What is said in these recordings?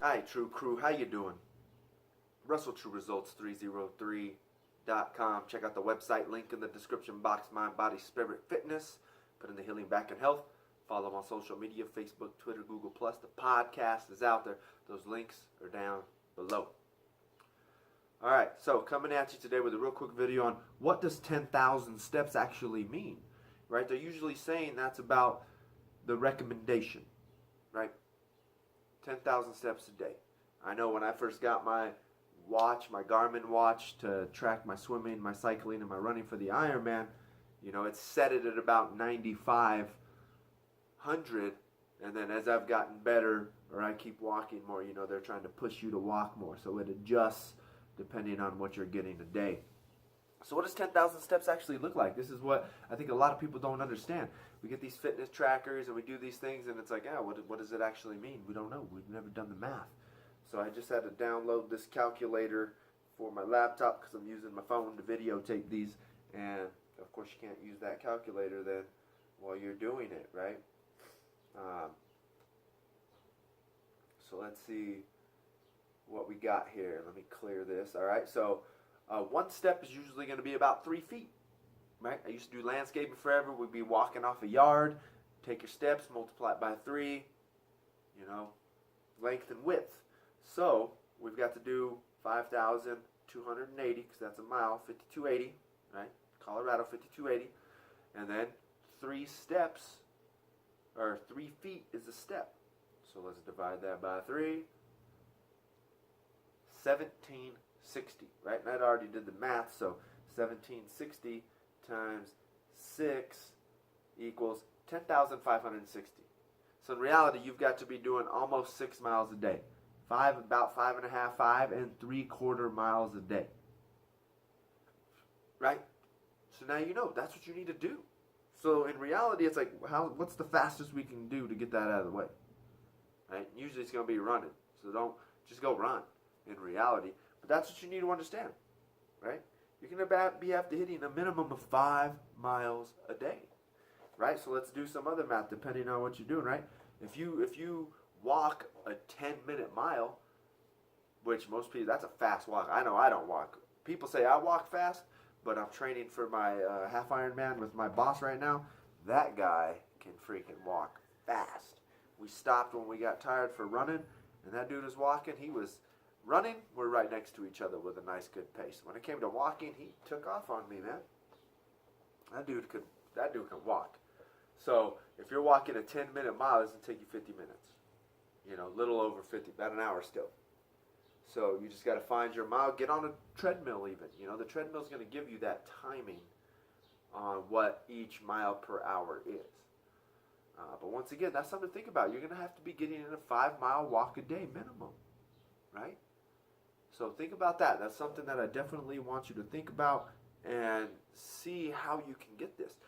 Hi, True Crew. How you doing? Russell True Results 303.com. Check out the website, link in the description box. Mind, Body, Spirit, Fitness. Put in the healing back and health. Follow on social media, Facebook, Twitter, Google+. The podcast is out there. Those links are down below. All right, so coming at you today with a real quick video on what does 10,000 steps actually mean, right? They're usually saying that's about the recommendation, right? 10,000 steps a day. I know when I first got my watch, my Garmin watch, to track my swimming, my cycling, and my running for the Ironman, you know, it set it at about 9,500, and then as I've gotten better, or I keep walking more, you know, they're trying to push you to walk more, so it adjusts depending on what you're getting a day. So what does 10,000 steps actually look like? This is what I think a lot of people don't understand. We get these fitness trackers and we do these things and it's like, yeah, what does it actually mean? We don't know. We've never done the math. So I just had to download this calculator for my laptop because I'm using my phone to videotape these. And of course you can't use that calculator then while you're doing it, right? So let's see what we got here. Let me clear this. All right, so one step is usually going to be about 3 feet, right? I used to do landscaping forever. We'd be walking off a yard, take your steps, multiply it by 3, you know, length and width. So we've got to do 5,280 because that's a mile, 5,280, right? Colorado, 5,280, and then 3 steps, or 3 feet is a step. So let's divide that by 3. 1760, right? And I already did the math, so 1760 times 6 equals 10,560. So in reality, you've got to be doing almost 6 miles a day. About 5.5, 5.75 miles a day. Right? So now you know, that's what you need to do. So in reality, it's like, what's the fastest we can do to get that out of the way? Right? Usually it's going to be running. So don't just go run in reality. But that's what you need to understand. Right? You're going to be after hitting a minimum of 5 miles a day. Right? So let's do some other math depending on what you're doing, right? If you walk a 10-minute mile, which most people, that's a fast walk. I know I don't walk. People say I walk fast, but I'm training for my half Ironman with my boss right now. That guy can freaking walk fast. We stopped when we got tired for running, and that dude was walking. He was running. We're right next to each other with a nice, good pace. When it came to walking, he took off on me, man. That dude can walk. So if you're walking a 10-minute mile, it's going to take you 50 minutes. You know, a little over 50, about an hour still. So you just got to find your mile. Get on a treadmill even. You know, the treadmill is going to give you that timing on what each mile per hour is. But once again, that's something to think about. You're going to have to be getting in a 5-mile walk a day minimum, right? So think about that. That's something that I definitely want you to think about and see how you can get this.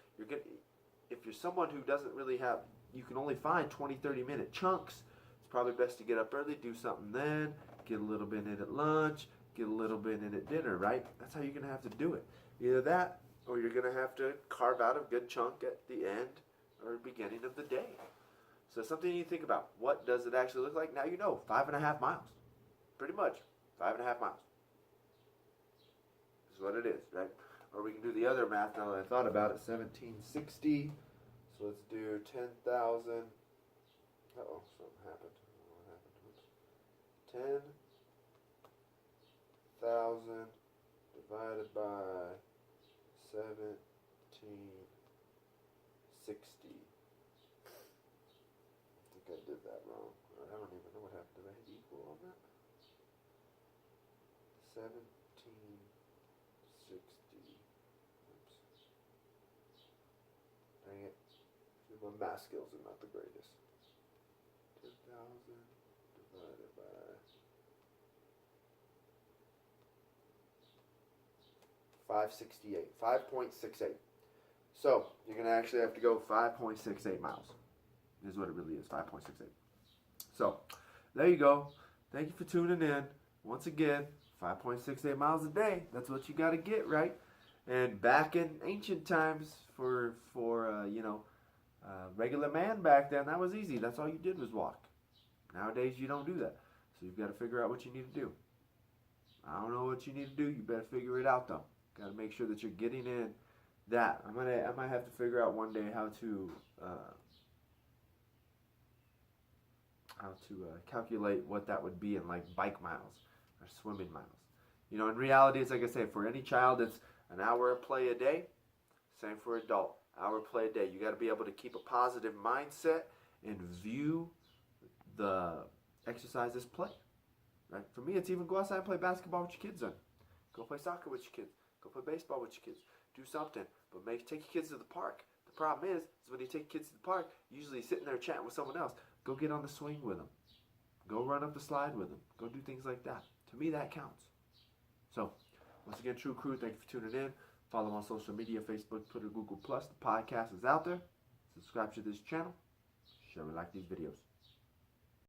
If you're someone who doesn't really have, you can only find 20, 30-minute chunks, it's probably best to get up early, do something then, get a little bit in at lunch, get a little bit in at dinner, right? That's how you're going to have to do it. Either that, or you're going to have to carve out a good chunk at the end or beginning of the day. So something you think about. What does it actually look like? Now you know, 5.5 miles. Pretty much, 5.5 miles. Is what it is, right? Or we can do the other math now that I thought about it, 1760. So let's do 10,000. Uh-oh, something happened. What happened? 10,000 divided by 1760. I think I did that wrong. I don't even know what happened. Did I hit equal on that? 1760. Oops. Dang it. My math skills are not the greatest. 10,000 divided by 568. 5.68. So you're going to actually have to go 5.68 miles. Is what it really is, 5.68. So there you go. Thank you for tuning in. Once again, 5.68 miles a day. That's what you got to get, right? And back in ancient times, for regular man back then, that was easy. That's all you did was walk. Nowadays, you don't do that. So you've got to figure out what you need to do. I don't know what you need to do. You better figure it out though. Got to make sure that you're getting in that. I might have to figure out one day how to calculate what that would be in like bike miles or swimming miles. You know, in reality, it's like I say, for any child, it's an hour of play a day. Same for adult, hour of play a day. You got to be able to keep a positive mindset and view the exercise as play. Right? For me, it's even go outside and play basketball with your kids then. Go play soccer with your kids. Go play baseball with your kids. Do something, but take your kids to the park. The problem is when you take kids to the park, usually sitting there chatting with someone else. Go get on the swing with them. Go run up the slide with them. Go do things like that. To me, that counts. So, once again, True Crew, thank you for tuning in. Follow on social media, Facebook, Twitter, Google+. The podcast is out there. Subscribe to this channel. Share and like these videos.